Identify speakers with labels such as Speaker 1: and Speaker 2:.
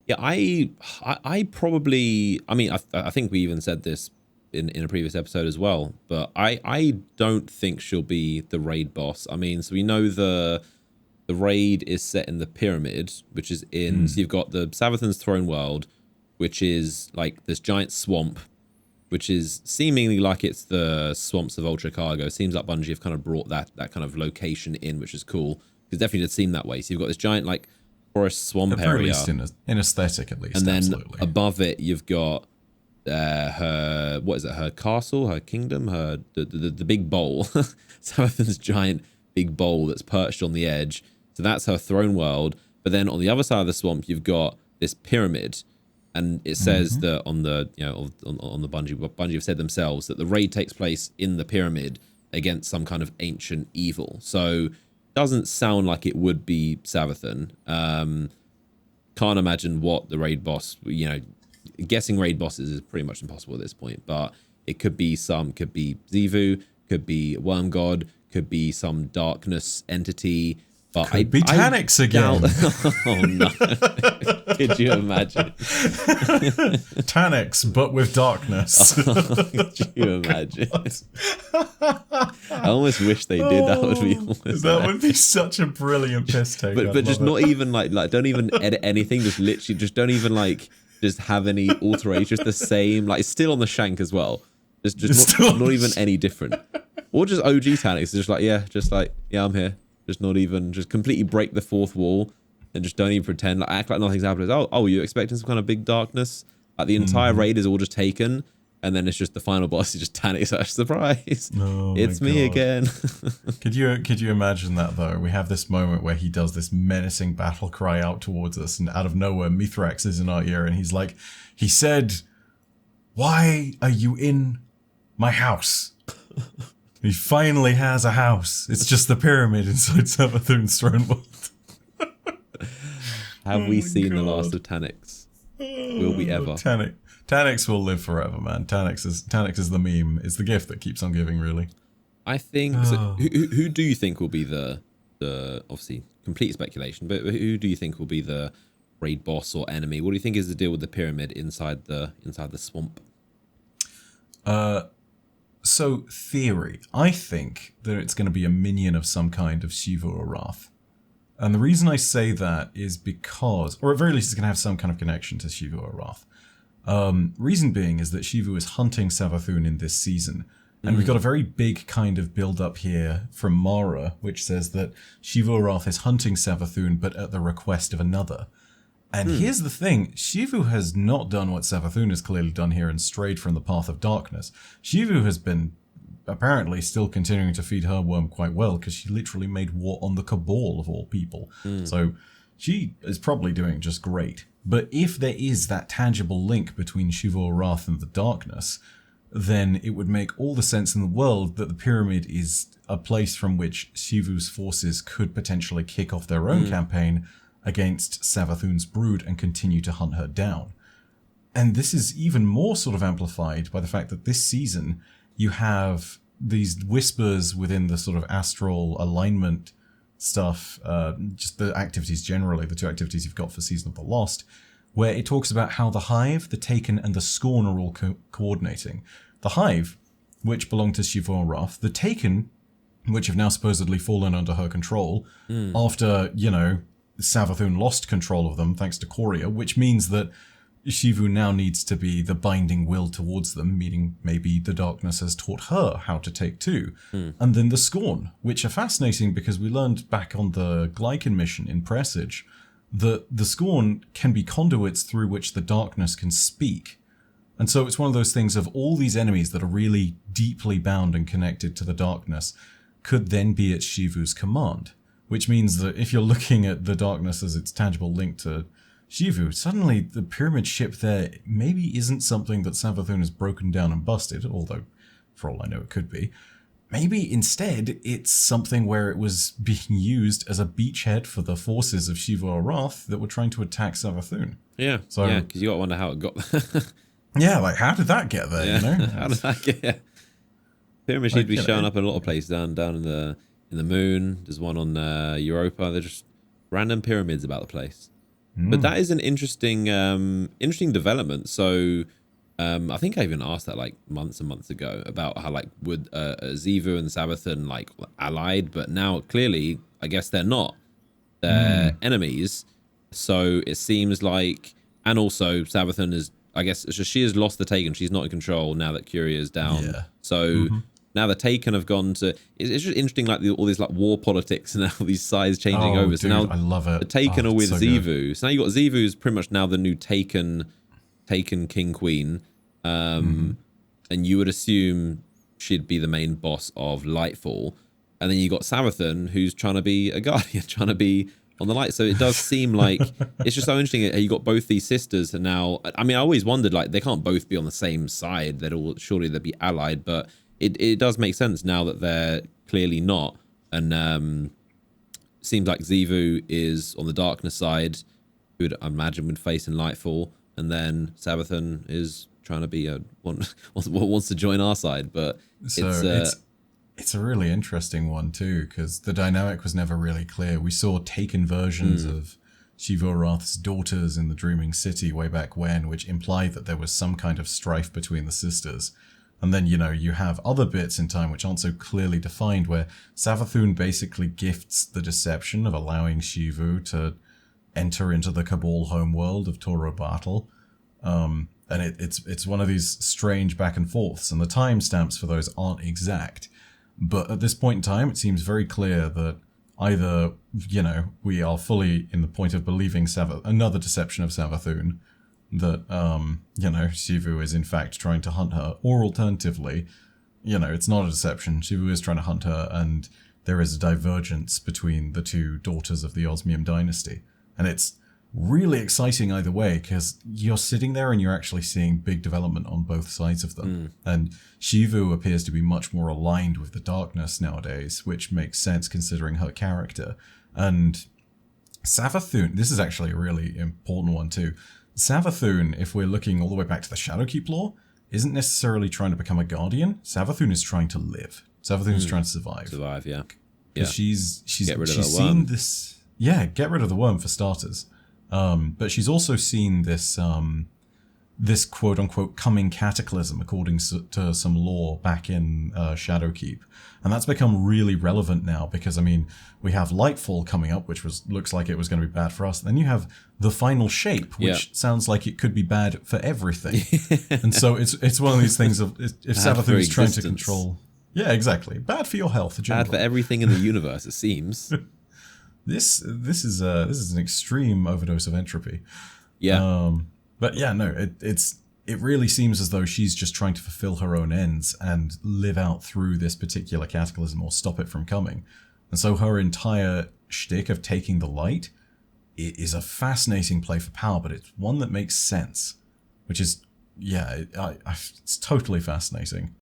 Speaker 1: Yeah, I probably. I mean, I think we even said this in a previous episode as well. But I don't think she'll be the raid boss. I mean, so we know the raid is set in the pyramid, which is in. So you've got the Savathun's throne world, which is like this giant swamp, which is seemingly like it's the swamps of Ultra Cargo. Seems like Bungie have kind of brought that kind of location in, which is cool. Because definitely did seem that way. So you've got this giant like forest swamp
Speaker 2: At the very
Speaker 1: area,
Speaker 2: least in aesthetic, at least.
Speaker 1: and then
Speaker 2: absolutely.
Speaker 1: above it you've got her, what is it? Her castle, her kingdom, her the big bowl, Savathun's giant big bowl that's perched on the edge. So that's her throne world. But then on the other side of the swamp, you've got this pyramid, and it says that on the on the Bungie have said themselves that the raid takes place in the pyramid against some kind of ancient evil. So doesn't sound like it would be Savathun. Can't imagine what the raid boss. Guessing raid bosses is pretty much impossible at this point. But it could be Xivu, could be Worm God, could be some darkness entity. But
Speaker 2: Could be Taniks again.
Speaker 1: Oh no! Could you imagine?
Speaker 2: Taniks, but with darkness.
Speaker 1: Could you imagine? I almost wish they did. That would be almost
Speaker 2: That would be such a brilliant piss take.
Speaker 1: But just not even like don't even edit anything. Just literally, just don't even just have any alterations. Just the same. Like it's still on the shank as well. Just not even any different. Or just OG Taniks. Just I'm here. Just not even, just completely break the fourth wall and just don't even pretend, like act like nothing's happening. Oh, you're expecting some kind of big darkness? Like the entire raid is all just taken, and then it's just the final boss is just Taniks. Such surprise!
Speaker 2: Oh,
Speaker 1: it's me again.
Speaker 2: Could you imagine that though? We have this moment where he does this menacing battle cry out towards us, and out of nowhere, Mithrax is in our ear, and he said, "Why are you in my house?" He finally has a house. It's just the pyramid inside Savathun's throne world.
Speaker 1: Have we seen the last of Taniks? Will we ever?
Speaker 2: Taniks will live forever, man. Taniks is the meme. It's the gift that keeps on giving, really.
Speaker 1: I think. So who do you think will be the obviously complete speculation, but who do you think will be the raid boss or enemy? What do you think is the deal with the pyramid inside the swamp?
Speaker 2: So, theory. I think that it's going to be a minion of some kind of Xivu or Wrath. And the reason I say that is because, or at very least it's going to have some kind of connection to Xivu or Wrath. Reason being is that Xivu is hunting Savathun in this season. And we've got a very big kind of build-up here from Mara, which says that Xivu or Wrath is hunting Savathun, but at the request of another. And here's the thing, Xivu has not done what Savathun has clearly done here and strayed from the path of darkness. Xivu has been apparently still continuing to feed her worm quite well, because she literally made war on the Cabal of all people. So she is probably doing just great. But if there is that tangible link between Xivu or Wrath and the darkness, then it would make all the sense in the world that the pyramid is a place from which Xivu's forces could potentially kick off their own campaign against Savathun's brood and continue to hunt her down. And this is even more sort of amplified by the fact that this season you have these whispers within the sort of astral alignment stuff, just the activities generally, the two activities you've got for Season of the Lost, where it talks about how the Hive, the Taken, and the Scorn are all coordinating. The Hive, which belonged to Xivu or Wrath, the Taken, which have now supposedly fallen under her control, after, Savathun lost control of them thanks to Coria, which means that Xivu now needs to be the binding will towards them, meaning maybe the darkness has taught her how to take two. And then the Scorn, which are fascinating because we learned back on the Glycan mission in Presage that the Scorn can be conduits through which the darkness can speak. And so it's one of those things of all these enemies that are really deeply bound and connected to the darkness could then be at Xivu's command. Which means that if you're looking at the darkness as its tangible link to Xivu, suddenly the pyramid ship there maybe isn't something that Savathun has broken down and busted, although for all I know it could be. Maybe instead it's something where it was being used as a beachhead for the forces of Xivu or Wrath that were trying to attack Savathun.
Speaker 1: Yeah, because you got to wonder how it got there.
Speaker 2: Yeah, like how did that get there,
Speaker 1: How did that get there? Pyramid seem to be showing up in a lot of places down in the moon. There's one on Europa. They're just random pyramids about the place. But that is an interesting development. So I think I even asked that like months and months ago about how like would Xivu and Savathun like allied, but now clearly I guess they're not. They're enemies. So it seems like, and also Savathun is, I guess she has lost the Taken. She's not in control now that Curia is down.
Speaker 2: Yeah.
Speaker 1: So now the Taken have gone to. It's just interesting, like all these like war politics and all these sides changing over. So
Speaker 2: dude,
Speaker 1: now
Speaker 2: I love it.
Speaker 1: the Taken are with
Speaker 2: so
Speaker 1: Xivu.
Speaker 2: good.
Speaker 1: So now you got Xivu is pretty much now the new Taken King Queen. And you would assume she'd be the main boss of Lightfall. And then you got Savathun, who's trying to be a guardian, trying to be on the light. So it does seem like it's just so interesting. You got both these sisters, and now, I mean, I always wondered, like, they can't both be on the same side. Surely they'd be allied, but it does make sense now that they're clearly not. And seems like Xivu is on the darkness side, who I imagine would face in Lightfall, and then Savathun is trying to be wants to join our side. But
Speaker 2: So it's a really interesting one too, because the dynamic was never really clear. We saw Taken versions of Xivu Arath's daughters in the Dreaming City way back when, which implied that there was some kind of strife between the sisters. And then, you have other bits in time which aren't so clearly defined, where Savathun basically gifts the deception of allowing Xivu to enter into the Cabal homeworld of Toro Battle. And it's one of these strange back and forths, and the timestamps for those aren't exact. But at this point in time, it seems very clear that either, we are fully in the point of believing another deception of Savathun, that, Xivu is in fact trying to hunt her, or alternatively, it's not a deception. Xivu is trying to hunt her, and there is a divergence between the two daughters of the Osmium dynasty. And it's really exciting either way, because you're sitting there and you're actually seeing big development on both sides of them. And Xivu appears to be much more aligned with the darkness nowadays, which makes sense considering her character. And Savathun, this is actually a really important one too. Savathun, if we're looking all the way back to the Shadowkeep lore, isn't necessarily trying to become a guardian. Savathun is trying to live. Savathun is trying to survive.
Speaker 1: survive, yeah.
Speaker 2: Because she's
Speaker 1: Get rid of
Speaker 2: she's
Speaker 1: that worm.
Speaker 2: seen this. Yeah, get rid of the worm for starters. But she's also seen this this quote unquote coming cataclysm, according to some lore back in Shadowkeep, and that's become really relevant now because we have Lightfall coming up, which looks like it was going to be bad for us. Then you have the final shape, which sounds like it could be bad for everything. And so it's one of these things of if Savathun is trying to control. Yeah, exactly. Bad for your health.
Speaker 1: Bad for everything in the universe, it seems.
Speaker 2: This is an extreme overdose of entropy.
Speaker 1: Yeah.
Speaker 2: But yeah, no, it really seems as though she's just trying to fulfill her own ends and live out through this particular cataclysm or stop it from coming. And so her entire shtick of taking the light is a fascinating play for power, but it's one that makes sense, which is, it's totally fascinating.